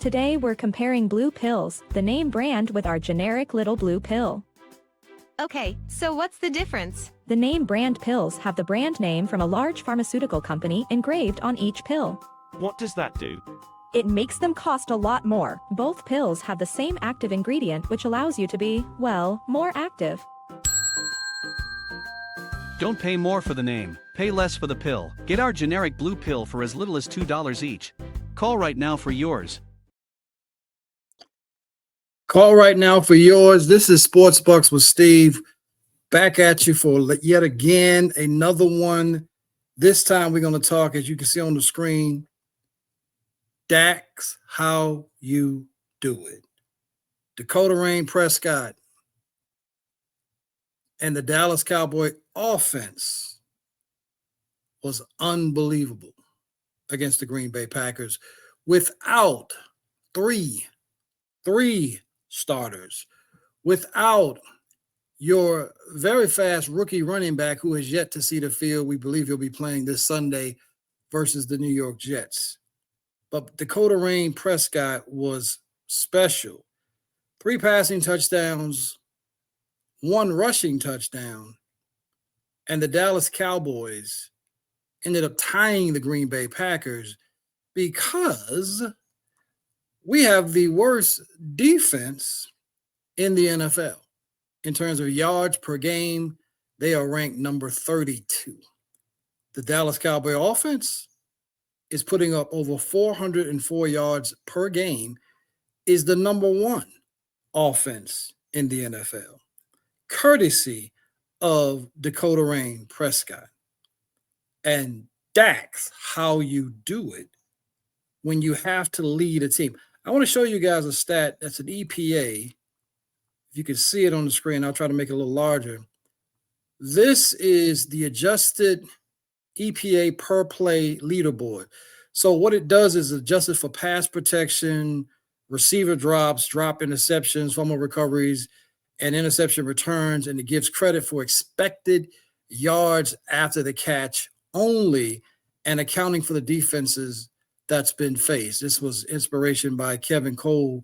Today we're comparing blue pills, the name brand with our generic little blue pill. Okay, so what's the difference? The name brand pills have the brand name from a large pharmaceutical company engraved on each pill. What does that do? It makes them cost a lot more. Both pills have the same active ingredient which allows you to be, well, more active. Don't pay more for the name, pay less for the pill. Get our generic blue pill for as little as $2 each. Call right now for yours. Call right now for yours. This is Sports Bucks with Steve. Back at you for yet again, another one. This time we're going to talk, as you can see on the screen, Dak's how you do it. Dak Prescott and the Dallas Cowboy offense was unbelievable against the Green Bay Packers without three starters, without your very fast rookie running back who has yet to see the field. We believe he'll be playing this Sunday versus the New York Jets. But Dak Prescott was special. 3 passing touchdowns, 1 rushing touchdown, and the Dallas Cowboys ended up tying the Green Bay Packers because we have the worst defense in the NFL. In terms of yards per game, they are ranked number 32. The Dallas Cowboy offense is putting up over 404 yards per game, is the number 1 offense in the NFL, courtesy of Dak Prescott. And that's how you do it when you have to lead a team. I want to show you guys a stat that's an EPA. If you can see it on the screen, I'll try to make it a little larger. This is the adjusted EPA per play leaderboard. So what it does is adjust it for pass protection, receiver drops, drop interceptions, fumble recoveries, and interception returns, and it gives credit for expected yards after the catch only, and accounting for the defenses that's been faced. This was inspiration by Kevin Cole,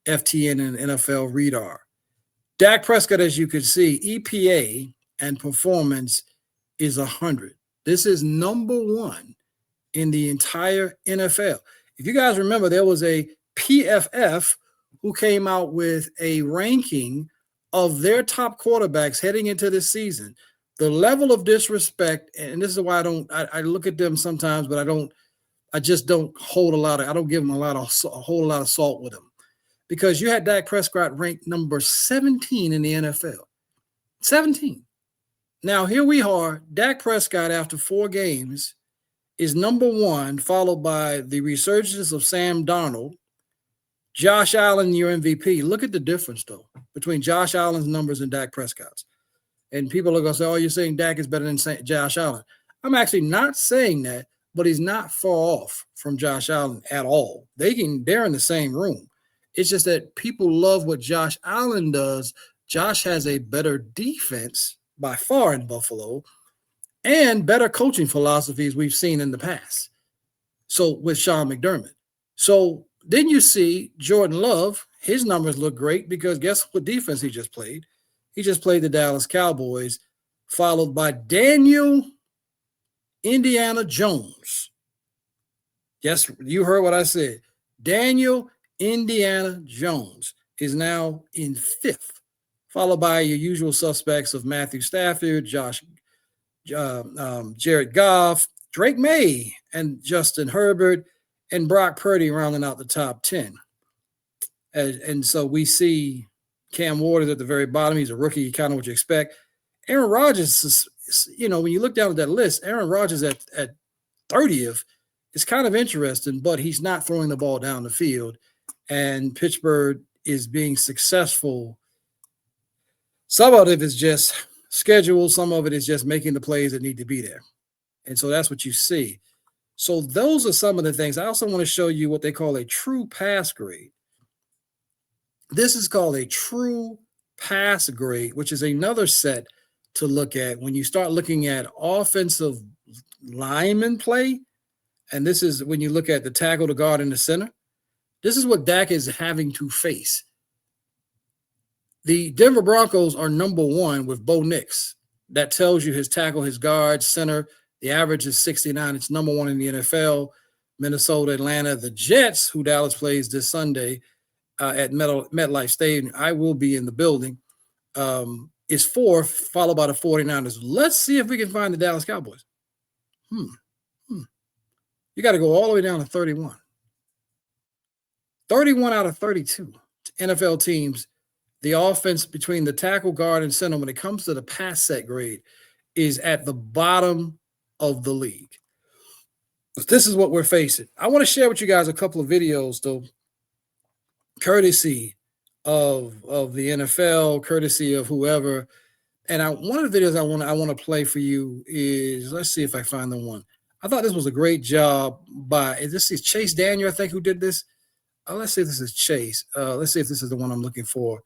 FTN, and NFL Radar. Dak Prescott, as you can see, EPA and performance is 100. This is number 1 in the entire NFL. If you guys remember, there was a PFF who came out with a ranking of their top quarterbacks heading into this season. The level of disrespect, and this is why I look at them sometimes, but I just don't hold I don't give them a whole lot of salt with them. Because you had Dak Prescott ranked number 17 in the NFL. 17. Now, here we are. Dak Prescott, after 4 games, is number 1, followed by the resurgence of Sam Darnold. Josh Allen, your MVP. Look at the difference, though, between Josh Allen's numbers and Dak Prescott's. And people are going to say, oh, you're saying Dak is better than Josh Allen. I'm actually not saying that, but he's not far off from Josh Allen at all. They're in the same room. It's just that people love what Josh Allen does. Josh has a better defense by far in Buffalo and better coaching philosophies we've seen in the past. So with Sean McDermott. So then you see Jordan Love, his numbers look great because guess what defense he just played? He just played the Dallas Cowboys, followed by Daniel Indiana Jones. Yes, you heard what I said. Daniel Indiana Jones is now in 5th, followed by your usual suspects of Matthew Stafford, Jared Goff, Drake May, and Justin Herbert, and Brock Purdy rounding out the top 10. And so we see Cam Ward is at the very bottom. He's a rookie, kind of what you expect. Aaron Rodgers is, when you look down at that list, Aaron Rodgers at 30th is kind of interesting, but he's not throwing the ball down the field. And Pittsburgh is being successful. Some of it is just schedule. Some of it is just making the plays that need to be there. And so that's what you see. So those are some of the things. I also want to show you what they call a true pass grade. This is called a true pass grade, which is another set to look at when you start looking at offensive lineman play. And this is when you look at the tackle, the guard, and the center. This is what Dak is having to face. The Denver Broncos are number one with Bo Nix. That tells you his tackle, his guard, center. The average is 69. It's number one in the NFL. Minnesota, Atlanta, the Jets, who Dallas plays this Sunday at MetLife Stadium. I will be in the building. Is fourth, followed by the 49ers. Let's see if we can find the Dallas Cowboys. You got to go all the way down to 31. 31 out of 32 NFL teams. The offense between the tackle, guard, and center, when it comes to the pass set grade, is at the bottom of the league. This is what we're facing. I want to share with you guys a couple of videos, though, courtesy of the NFL, courtesy of whoever. And one of the videos I want to play for you is, let's see if I find the one. I thought this was a great job by, this is Chase Daniel, I think, who did this. Let's see if this is Chase. Let's see if this is the one I'm looking for,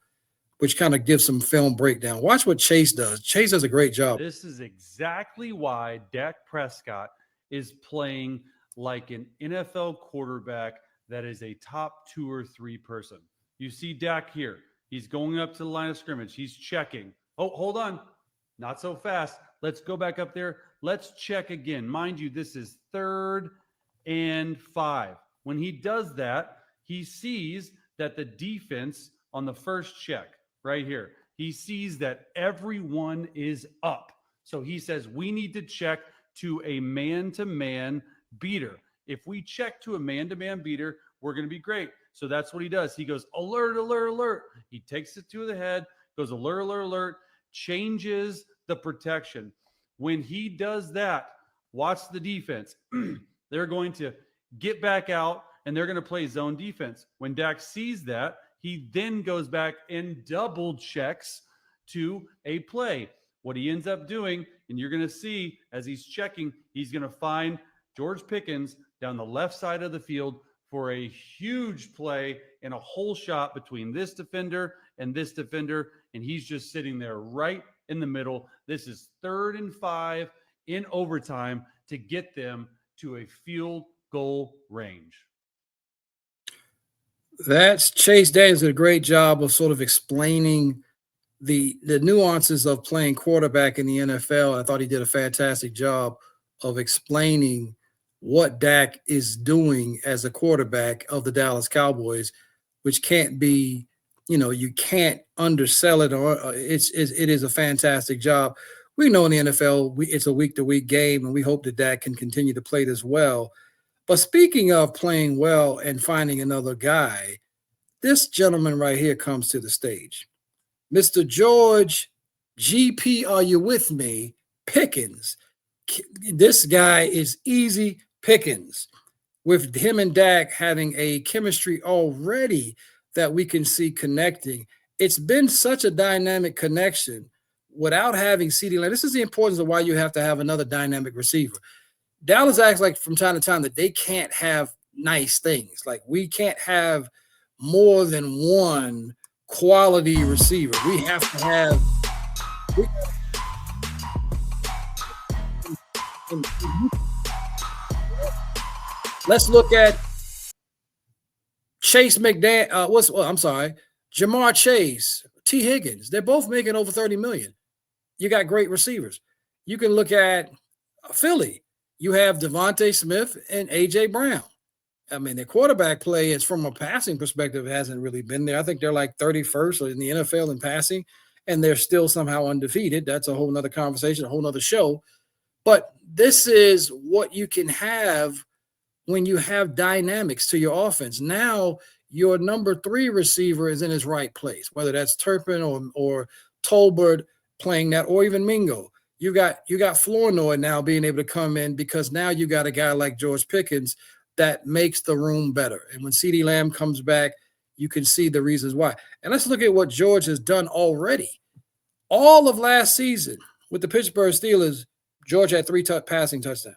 which kind of gives some film breakdown. Watch what Chase does. Chase does a great job. This is exactly why Dak Prescott is playing like an NFL quarterback that is a top 2 or 3 person. You see Dak here. He's going up to the line of scrimmage. He's checking. Oh, hold on. Not so fast. Let's go back up there. Let's check again. Mind you, this is 3rd and 5. When he does that, he sees that the defense on the first check right here, he sees that everyone is up. So he says, we need to check to a man-to-man beater. If we check to a man-to-man beater, we're going to be great. So that's what he does. He goes, alert, alert, alert. He takes it to the head, goes alert, alert, alert, changes the protection. When he does that, watch the defense. They're going to get back out, and they're going to play zone defense. When Dak sees that, he then goes back and double checks to a play. What he ends up doing, and you're going to see as he's checking, he's going to find George Pickens down the left side of the field for a huge play and a hole shot between this defender and this defender, and he's just sitting there right in the middle. This is 3rd and 5 in overtime to get them to a field goal range. That's Chase Daniels did a great job of sort of explaining the nuances of playing quarterback in the NFL. I thought he did a fantastic job of explaining what Dak is doing as a quarterback of the Dallas Cowboys, which can't be, you can't undersell it, or it is a fantastic job. We know in the NFL, it's a week-to-week game, and we hope that Dak can continue to play this well. But speaking of playing well and finding another guy, this gentleman right here comes to the stage. Mr. George, GP, are you with me? Pickens. This guy is easy Pickens. With him and Dak having a chemistry already that we can see connecting. It's been such a dynamic connection without having CeeDee Lamb. This is the importance of why you have to have another dynamic receiver. Dallas acts like from time to time that they can't have nice things. Like we can't have more than one quality receiver. We have to have. Let's look at Chase McDaniel. Jamar Chase, T. Higgins. They're both making over $30 million. You got great receivers. You can look at Philly. You have Devontae Smith and A.J. Brown. I mean, their quarterback play is from a passing perspective hasn't really been there. I think they're like 31st in the NFL in passing, and they're still somehow undefeated. That's a whole nother conversation, a whole nother show. But this is what you can have when you have dynamics to your offense. Now your number 3 receiver is in his right place, whether that's Turpin or Tolbert playing that, or even Mingo. You got Flournoy now being able to come in because now you got a guy like George Pickens that makes the room better. And when CeeDee Lamb comes back, you can see the reasons why. And let's look at what George has done already. All of last season with the Pittsburgh Steelers, George had 3 passing touchdowns.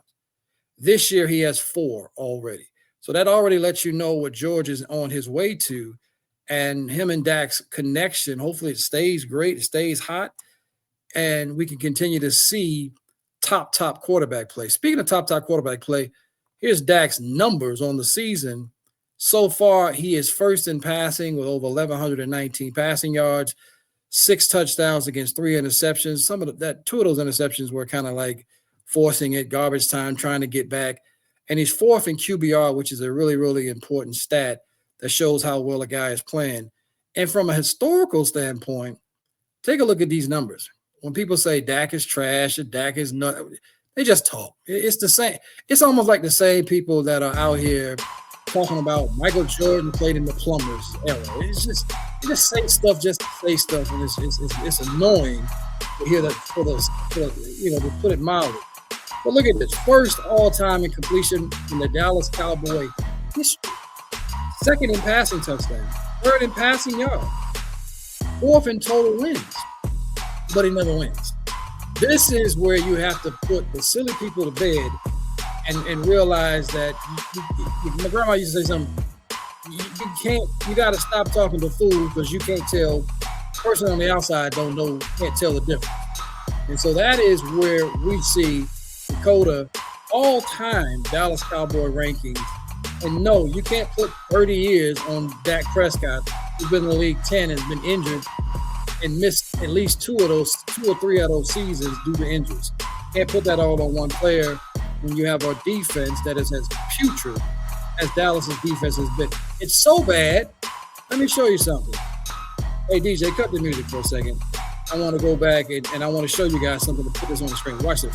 This year he has 4 already. So that already lets you know what George is on his way to. And him and Dak's connection, hopefully it stays great, it stays hot, and we can continue to see top quarterback play. Speaking of top quarterback play, here's Dak's numbers on the season So far, he is first in passing with over 1,119 passing yards, 6 touchdowns against 3 interceptions. Two of those interceptions were kind of like forcing it, garbage time, trying to get back. And he's fourth in QBR, which is a really, really important stat that shows how well a guy is playing. And from a historical standpoint, take a look at these numbers. When people say Dak is trash or Dak is not, they just talk. It's the same. It's almost like the same people that are out here talking about Michael Jordan played in the Plumbers era. It's just they just say stuff just to say stuff, and it's annoying to hear that to put it mildly. But look at this: first all-time in completion in the Dallas Cowboy history, second in passing touchdown, third in passing yards, fourth in total wins, but he never wins. This is where you have to put the silly people to bed and realize that my grandma used to say something. You got to stop talking to fools because you can't tell. The person on the outside can't tell the difference. And so that is where we see Dakota all-time Dallas Cowboy rankings. And no, you can't put 30 years on Dak Prescott, who's been in the league 10 and has been injured and missed at least 2 or 3 of those seasons due to injuries. Can't put that all on one player when you have a defense that is as putrid as Dallas's defense has been. It's so bad. Let me show you something. Hey, DJ, cut the music for a second. I want to go back and I want to show you guys something to put this on the screen. Watch this.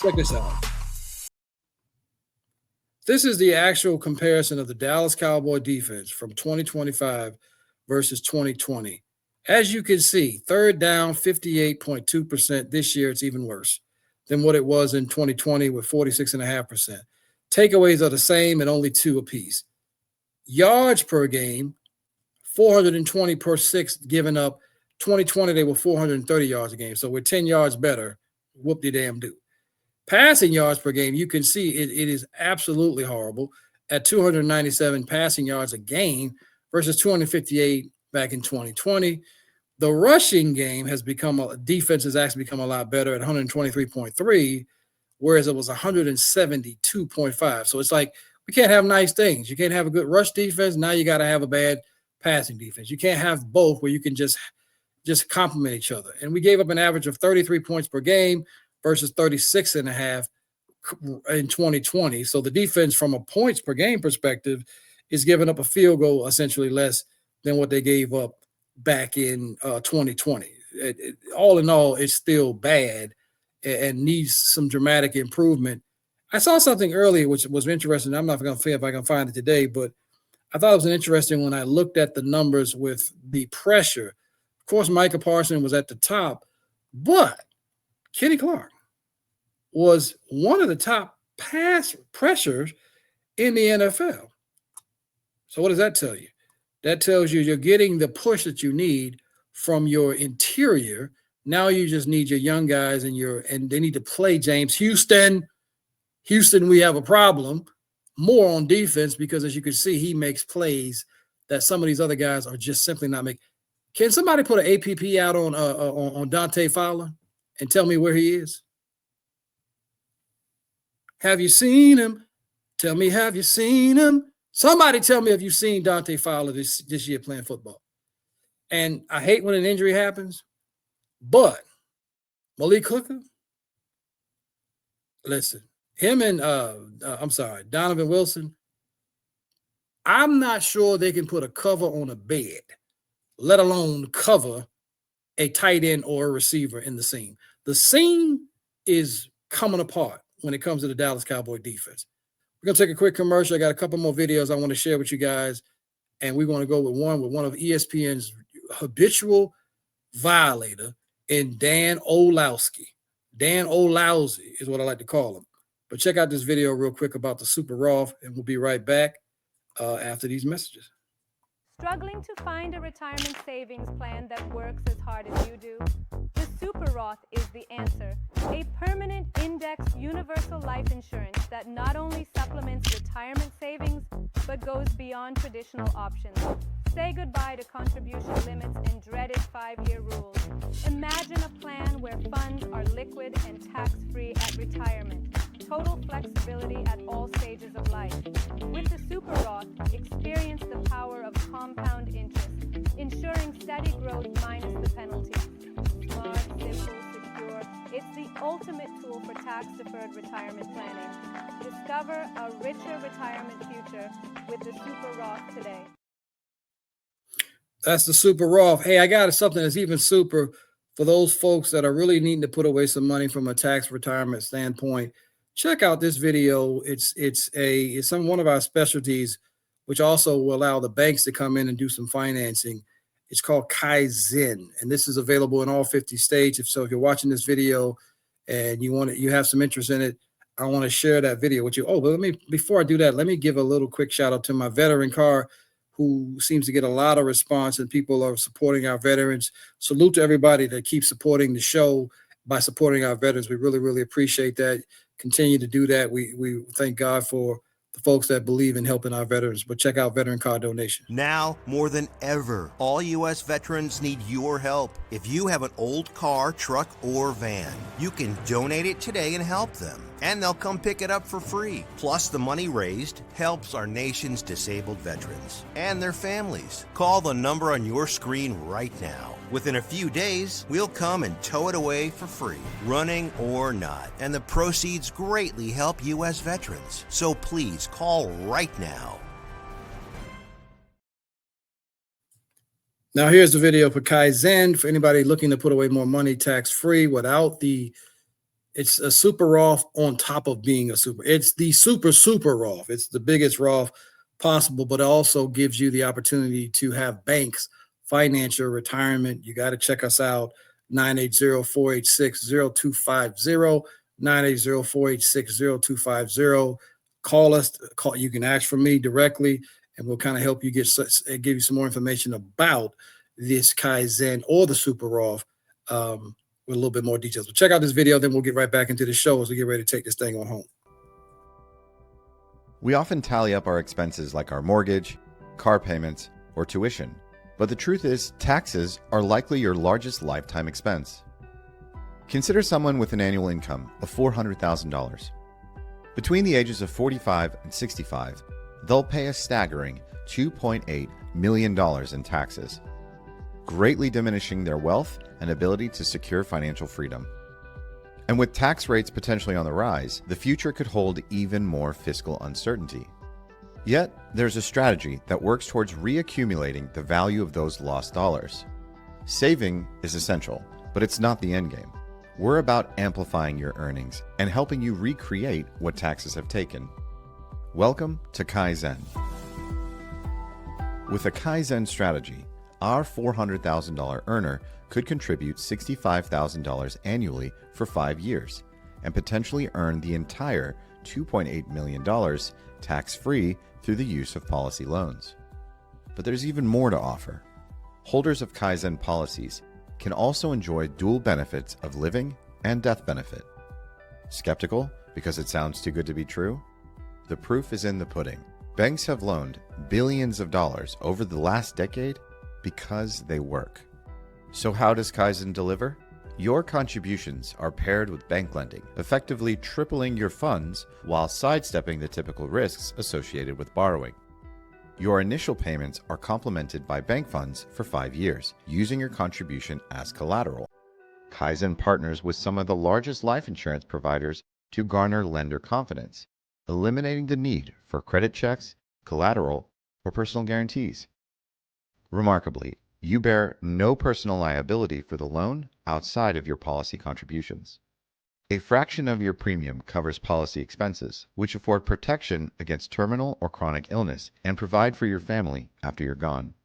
Check this out. This is the actual comparison of the Dallas Cowboy defense from 2025 versus 2020. As you can see, third down, 58.2%. This year, it's even worse than what it was in 2020 with 46.5%. Takeaways are the same and only 2 apiece. Yards per game, 420 per 6 given up. 2020, they were 430 yards a game. So we're 10 yards better. Whoop-de-damn-do. Passing yards per game, you can see it is absolutely horrible at 297 passing yards a game versus 258 back in 2020. The rushing game defense has actually become a lot better at 123.3, whereas it was 172.5. So it's like we can't have nice things. You can't have a good rush defense. Now you got to have a bad passing defense. You can't have both where you can just complement each other. And we gave up an average of 33 points per game versus 36.5 in 2020. So the defense from a points per game perspective is giving up a field goal essentially less than what they gave up back in 2020. All in all, it's still bad and needs some dramatic improvement. I saw something earlier which was interesting. I'm not going to see if I can find it today, but I thought it was interesting when I looked at the numbers with the pressure. Of course, Micah Parsons was at the top, but Kenny Clark was one of the top pass pressures in the NFL. So what does that tell you? That tells you you're getting the push that you need from your interior. Now you just need your young guys and they need to play James Houston. Houston, we have a problem more on defense because as you can see, he makes plays that some of these other guys are just simply not making. Can somebody put an APP out on Dante Fowler and tell me where he is? Have you seen him? Tell me, have you seen him? Somebody tell me if you've seen Dante Fowler this year playing football. And I hate when an injury happens, but Malik Hooker, listen, him and Donovan Wilson, I'm not sure they can put a cover on a bed, let alone cover a tight end or a receiver in the seam. The seam is coming apart when it comes to the Dallas Cowboy defense. We're going to take a quick commercial. I got a couple more videos I want to share with you guys, and we're going to go with one of ESPN's habitual violator in Dan Olowski. Dan Olowski is what I like to call him. But check out this video real quick about the Super Roth, and we'll be right back after these messages. Struggling to find a retirement savings plan that works as hard as you do? The Super Roth is the answer. A permanent indexed universal life insurance that not only supplements retirement savings, but goes beyond traditional options. Say goodbye to contribution limits and dreaded 5-year rules. Imagine a plan where funds are liquid and tax-free at retirement. total flexibility at all stages of life. With the Super Roth, experience the power of compound interest, ensuring steady growth minus the penalties. Smart, simple, secure. It's the ultimate tool for tax-deferred retirement planning. Discover a richer retirement future with the Super Roth today. That's the Super Roth. Hey, I got something that's even super for those folks that are really needing to put away some money from a tax retirement standpoint. Check out this video. It's one of our specialties, which also will allow the banks to come in and do some financing. It's called Kaizen, and this is available in all 50 states. If you're watching this video and you have some interest in it, I want to share that video with you. Oh, but before I do that, let me give a little quick shout out to my veteran car, who seems to get a lot of response, and people are supporting our veterans. Salute to everybody that keeps supporting the show by supporting our veterans. We really, really appreciate that. Continue to do that. We thank God for the folks that believe in helping our veterans. But check out Veteran Car Donation. Now, more than ever, all U.S. veterans need your help. If you have an old car, truck, or van, you can donate it today and help them. And they'll come pick it up for free. Plus, the money raised helps our nation's disabled veterans and their families. Call the number on your screen right now. Within a few days, we'll come and tow it away for free, running or not. And the proceeds greatly help U.S. veterans. So please call right now. Now, here's the video for Kaizen for anybody looking to put away more money tax-free without it's a Super Roth on top of being a super. It's the super Roth. It's the biggest Roth possible, but it also gives you the opportunity to have banks finance your retirement. You got to check us out, 980-486-0250, 980-486-0250. Call us. You can ask for me directly, and we'll kind of help you give you some more information about this Kaizen or the Super Roth with a little bit more details. But check out this video, then we'll get right back into the show as we get ready to take this thing on home. We often tally up our expenses like our mortgage, car payments, or tuition. But the truth is, taxes are likely your largest lifetime expense. Consider someone with an annual income of $400,000. Between the ages of 45 and 65, they'll pay a staggering $2.8 million in taxes, greatly diminishing their wealth and ability to secure financial freedom. And with tax rates potentially on the rise, the future could hold even more fiscal uncertainty. Yet, there's a strategy that works towards reaccumulating the value of those lost dollars. Saving is essential, but it's not the end game. We're about amplifying your earnings and helping you recreate what taxes have taken. Welcome to Kaizen. With a Kaizen strategy, our $400,000 earner could contribute $65,000 annually for 5 years and potentially earn the entire $2.8 million tax-free through the use of policy loans. But there's even more to offer. Holders of Kaizen policies can also enjoy dual benefits of living and death benefit. Skeptical because it sounds too good to be true? The proof is in the pudding. Banks have loaned billions of dollars over the last decade because they work. So how does Kaizen deliver? Your contributions are paired with bank lending, effectively tripling your funds while sidestepping the typical risks associated with borrowing. Your initial payments are complemented by bank funds for 5 years, using your contribution as collateral. Kaizen partners with some of the largest life insurance providers to garner lender confidence, eliminating the need for credit checks, collateral, or personal guarantees. Remarkably, you bear no personal liability for the loan outside of your policy contributions. A fraction of your premium covers policy expenses, which afford protection against terminal or chronic illness and provide for your family after you're gone.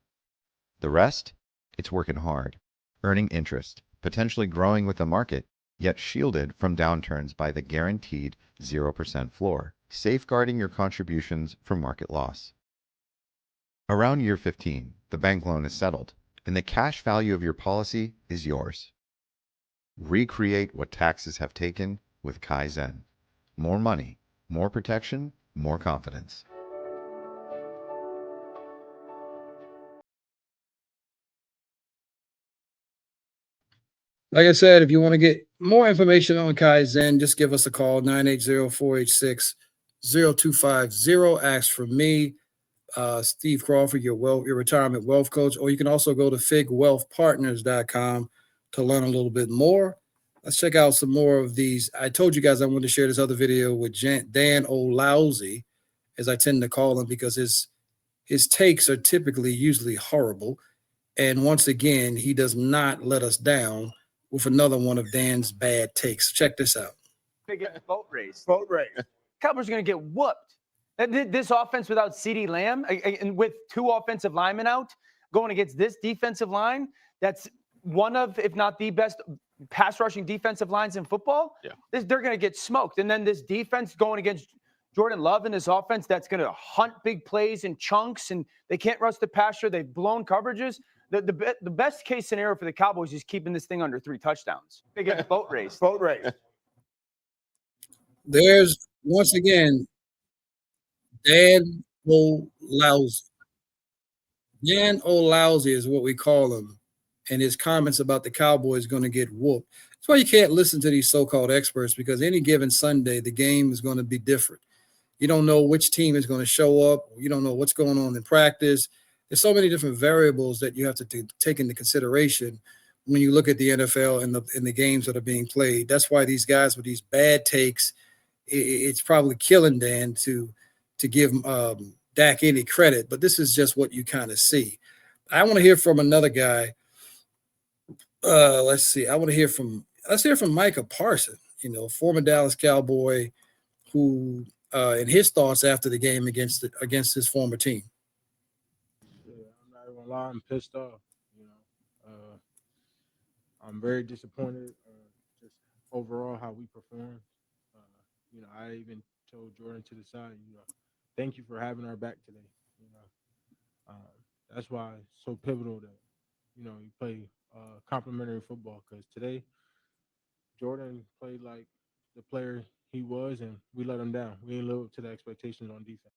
The rest? It's working hard, earning interest, potentially growing with the market, yet shielded from downturns by the guaranteed 0% floor, safeguarding your contributions from market loss. Around year 15, the bank loan is settled, and the cash value of your policy is yours. Recreate what taxes have taken with Kaizen. More money, more protection, more confidence. Like I said, if you want to get more information on Kaizen, just give us a call, 980-486-0250. Ask for me, Steve Crawford, your retirement wealth coach, or you can also go to figwealthpartners.com to learn a little bit more. Let's check out some more of these. I told you guys I wanted to share this other video with Dan O'Lousy, as I tend to call him, because his takes are usually horrible. And once again, he does not let us down with another one of Dan's bad takes. Check this out. Big boat race. Boat race. Cowboys are going to get whooped. This offense without CeeDee Lamb and with 2 offensive linemen out going against this defensive line, that's one of, if not the best pass rushing defensive lines in football. Yeah. They're going to get smoked. And then this defense going against Jordan Love and this offense that's going to hunt big plays in chunks, and they can't rush the passer. They've blown coverages. The best case scenario for the Cowboys is keeping this thing under 3 touchdowns. Big boat race. Boat race. There's, once again, Dan O'Lousy. Dan O'Lousy is what we call him, and his comments about the Cowboys going to get whooped. That's why you can't listen to these so-called experts, because any given Sunday, the game is going to be different. You don't know which team is going to show up. You don't know what's going on in practice. There's so many different variables that you have to take into consideration when you look at the NFL and the games that are being played. That's why these guys with these bad takes, it's probably killing Dan to give Dak any credit. But this is just what you kind of see. I want to hear from another guy. Let's see. Let's hear from Micah Parsons, former Dallas Cowboy, who and his thoughts after the game against his former team. I'm not even gonna lie, I'm pissed off. I'm very disappointed. Just overall how we performed. I even told Jordan to the side, thank you for having our back today. That's why it's so pivotal that you play complimentary football, because today Jordan played like the player he was, and we let him down. We didn't live up to the expectations on defense.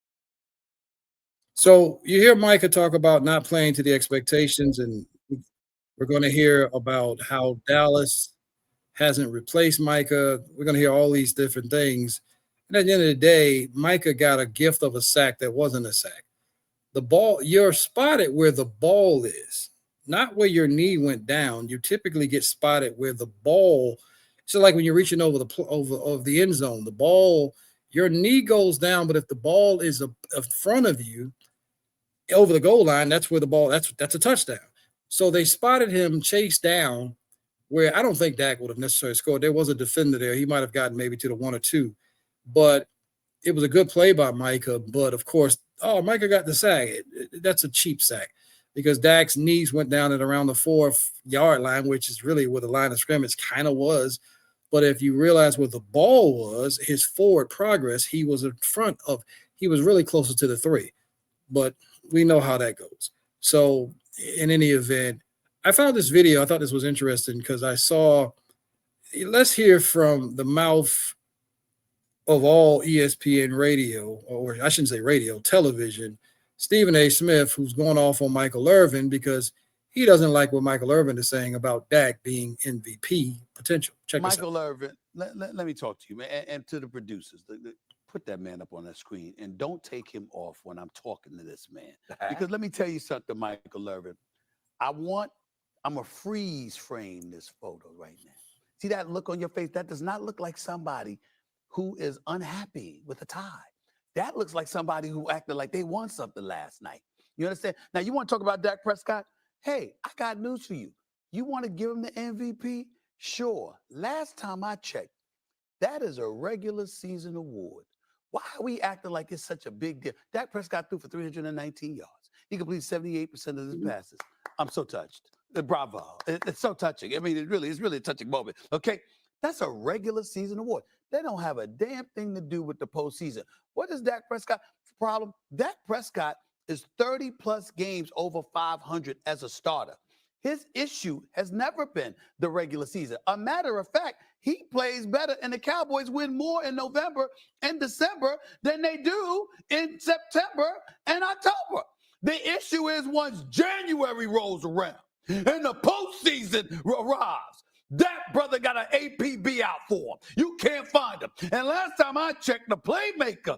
So you hear Micah talk about not playing to the expectations, and we're going to hear about how Dallas hasn't replaced Micah. We're going to hear all these different things. And at the end of the day, Micah got a gift of a sack that wasn't a sack. The ball, you're spotted where the ball is, not where your knee went down. You typically get spotted where the ball. So like when you're reaching over the end zone, the ball, your knee goes down, but if the ball is in front of you over the goal line, that's where the ball, that's a touchdown. So they spotted him chase down where I don't think Dak would have necessarily scored. There was a defender there. He might have gotten maybe to the 1 or 2, but it was a good play by Micah. But of course, Micah got the sack. That's a cheap sack because Dak's knees went down at around the 4-yard line, which is really where the line of scrimmage kind of was. But if you realize where the ball was, his forward progress, he was really closer to the 3. But we know how that goes. So in any event, I found this video. I thought this was interesting because let's hear from the mouth of all ESPN radio, or I shouldn't say radio, television, Stephen A. Smith, who's going off on Michael Irvin because he doesn't like what Michael Irvin is saying about Dak being MVP potential. Check this out. Michael Irvin, let me talk to you, man, and to the producers. Put that man up on that screen and don't take him off when I'm talking to this man. Because let me tell you something, Michael Irvin. I'm a freeze frame this photo right now. See that look on your face? That does not look like somebody who is unhappy with a tie. That looks like somebody who acted like they won something last night. You understand? Now, you want to talk about Dak Prescott? Hey, I got news for you. You want to give him the MVP? Sure. Last time I checked, that is a regular season award. Why are we acting like it's such a big deal? Dak Prescott threw for 319 yards. He completed 78% of his passes. I'm so touched. Bravo. It's so touching. I mean, it's really a touching moment. Okay? That's a regular season award. They don't have a damn thing to do with the postseason. What is Dak Prescott's problem? Dak Prescott is 30-plus games over 500 as a starter. His issue has never been the regular season. A matter of fact, he plays better and the Cowboys win more in November and December than they do in September and October. The issue is once January rolls around and the postseason arrives, That brother got an APB out for him. You can't find him. And last time I checked, the playmaker,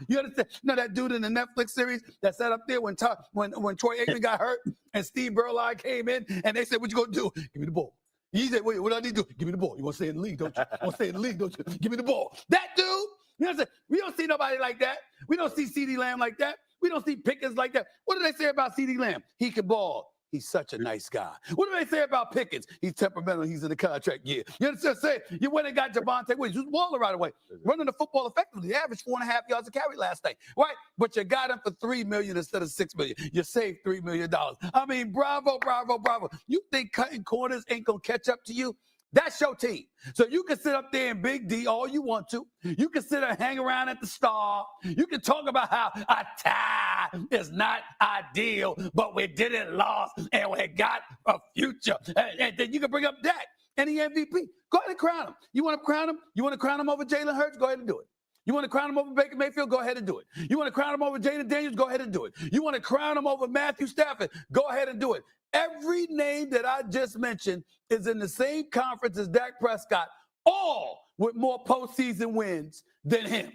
you understand? You know that dude in the Netflix series that sat up there when Troy Aikman got hurt and Steve Berline came in and they said, "What you gonna do? Give me the ball." He said, "Wait, what do I need to do? Give me the ball. You want to stay in the league, don't you? Want to stay in the league, don't you? Give me the ball." That dude, you know what I'm saying? We don't see nobody like that. We don't see CeeDee Lamb like that. We don't see Pickens like that. What do they say about CeeDee Lamb? He can ball. He's such a nice guy. What do they say about Pickens? He's temperamental. He's in the contract year. You understand what I'm saying? You went and got Javonte Williams. Who's baller right away. Running the football effectively. He averaged 4.5 yards a carry last night. Right? But you got him for $3 million instead of $6 million. You saved $3 million. I mean, bravo, bravo, bravo. You think cutting corners ain't going to catch up to you? That's your team. So you can sit up there in Big D all you want to. You can sit and hang around at the Star. You can talk about how a tie is not ideal, but we didn't lose and we got a future. And then you can bring up Dak and the MVP. Go ahead and crown him. You want to crown him? You want to crown him over Jalen Hurts? Go ahead and do it. You want to crown him over Baker Mayfield? Go ahead and do it. You want to crown him over Jaden Daniels? Go ahead and do it. You want to crown him over Matthew Stafford? Go ahead and do it. Every name that I just mentioned is in the same conference as Dak Prescott, all with more postseason wins than him.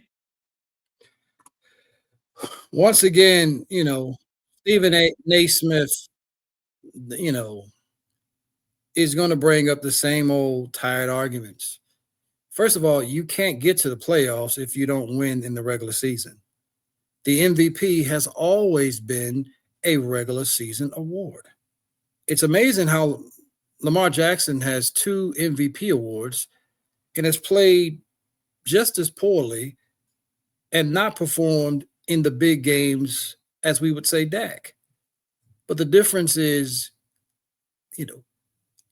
Once again, Stephen A. Naismith, is going to bring up the same old tired arguments. First of all, you can't get to the playoffs if you don't win in the regular season. The MVP has always been a regular season award. It's amazing how Lamar Jackson has 2 MVP awards and has played just as poorly and not performed in the big games as we would say Dak. But the difference is,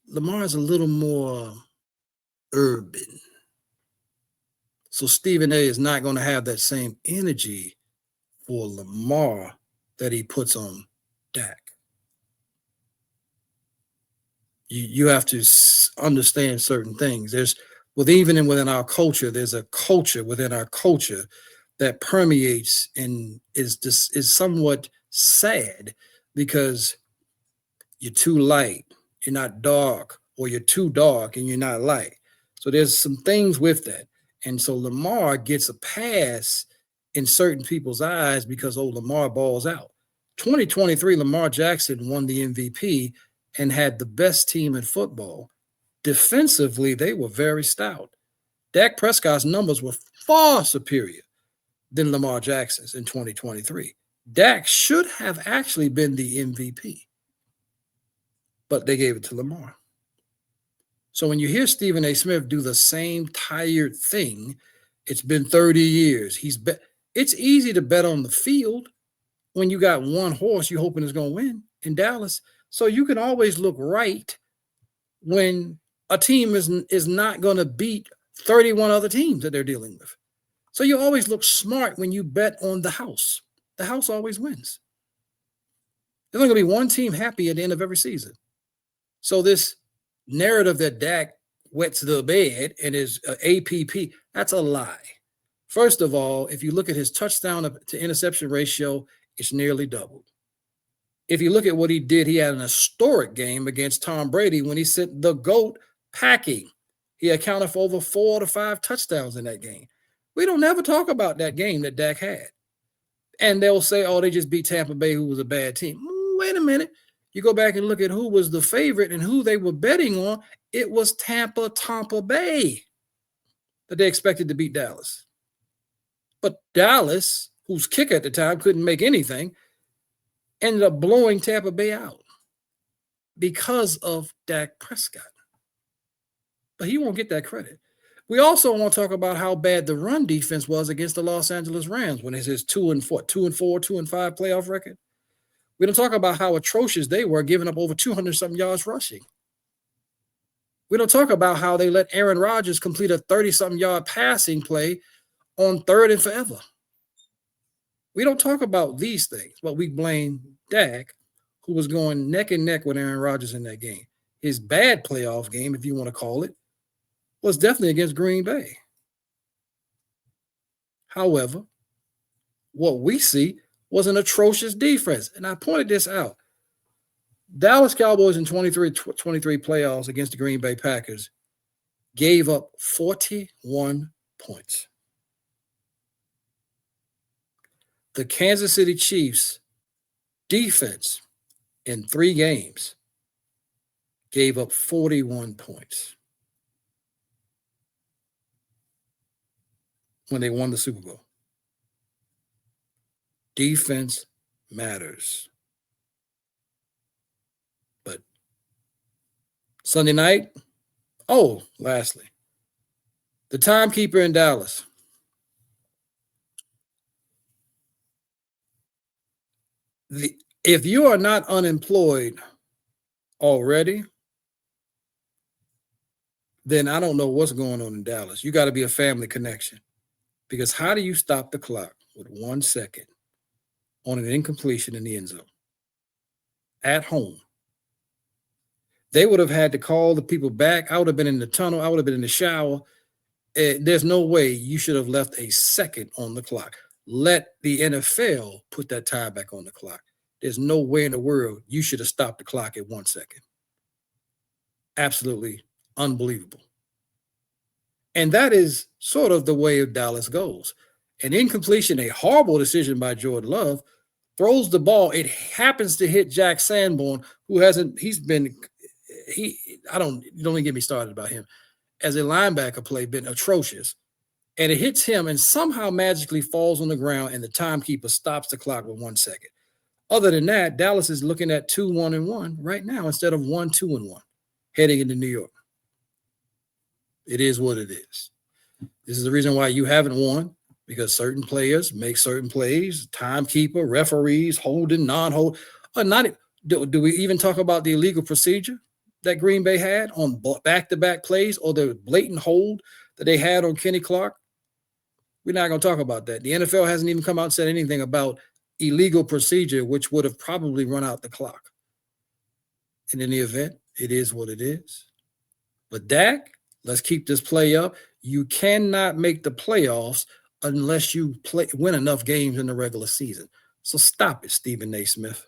Lamar is a little more urban. So Stephen A is not going to have that same energy for Lamar that he puts on Dak. You have to understand certain things. Even within our culture, there's a culture within our culture that permeates and is somewhat sad because you're too light, you're not dark, or you're too dark and you're not light. So there's some things with that. And so Lamar gets a pass in certain people's eyes because, Lamar balls out. 2023, Lamar Jackson won the MVP and had the best team in football. Defensively, they were very stout. Dak Prescott's numbers were far superior than Lamar Jackson's in 2023. Dak should have actually been the MVP, but they gave it to Lamar. So when you hear Stephen A. Smith do the same tired thing, it's been 30 years. It's easy to bet on the field when you got one horse you're hoping is going to win in Dallas. So you can always look right when a team is not going to beat 31 other teams that they're dealing with. So you always look smart when you bet on the house. The house always wins. There's only going to be one team happy at the end of every season. So this narrative that Dak wets the bed and is APP, that's a lie. First of all, if you look at his touchdown to interception ratio, it's nearly doubled. If you look at what he did, he had an historic game against Tom Brady when he sent the GOAT packing. He accounted for over 4 to 5 touchdowns in that game. We don't ever talk about that game that Dak had. And they'll say, they just beat Tampa Bay, who was a bad team. Wait a minute. You go back and look at who was the favorite and who they were betting on. It was Tampa Bay that they expected to beat Dallas. But Dallas, whose kicker at the time couldn't make anything, ended up blowing Tampa Bay out because of Dak Prescott. But he won't get that credit. We also want to talk about how bad the run defense was against the Los Angeles Rams when it's his 2-4, 2-5 playoff record. We don't talk about how atrocious they were, giving up over 200-something yards rushing. We don't talk about how they let Aaron Rodgers complete a 30-something yard passing play on 3rd and forever. We don't talk about these things, but we blame Dak, who was going neck and neck with Aaron Rodgers in that game. His bad playoff game, if you want to call it, was definitely against Green Bay. However, what we see was an atrocious defense. And I pointed this out. Dallas Cowboys in 23 playoffs against the Green Bay Packers gave up 41 points. The Kansas City Chiefs defense in 3 games gave up 41 points when they won the Super Bowl. Defense matters. But Sunday night, lastly, the timekeeper in Dallas. If you are not unemployed already, then I don't know what's going on in Dallas. You got to be a family connection, because how do you stop the clock with 1 second on an incompletion in the end zone at home? They would have had to call the people back. I would have been in the tunnel. I would have been in the shower. There's no way you should have left a second on the clock. Let the NFL put that time back on the clock. There's no way in the world you should have stopped the clock at 1 second. Absolutely unbelievable. And that is sort of the way of Dallas goes. An incompletion, a horrible decision by Jordan Love, throws the ball. It happens to hit Jack Sanborn, who don't even get me started about him. As a linebacker play, been atrocious. And it hits him and somehow magically falls on the ground, and the timekeeper stops the clock with 1 second. Other than that, Dallas is looking at 2-1-1 right now instead of 1-2-1 heading into New York. It is what it is. This is the reason why you haven't won, because certain players make certain plays, timekeeper, referees, holding, non-hold. Do we even talk about the illegal procedure that Green Bay had on back-to-back plays, or the blatant hold that they had on Kenny Clark? We're not going to talk about that. The NFL hasn't even come out and said anything about illegal procedure, which would have probably run out the clock. And in the event, it is what it is. But Dak, let's keep this play up. You cannot make the playoffs unless you win enough games in the regular season. So stop it, Stephen Naismith.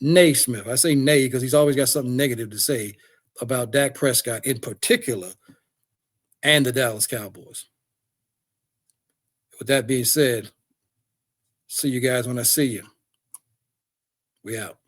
Naismith. I say nay because he's always got something negative to say about Dak Prescott in particular and the Dallas Cowboys. With that being said, see you guys when I see you. We out.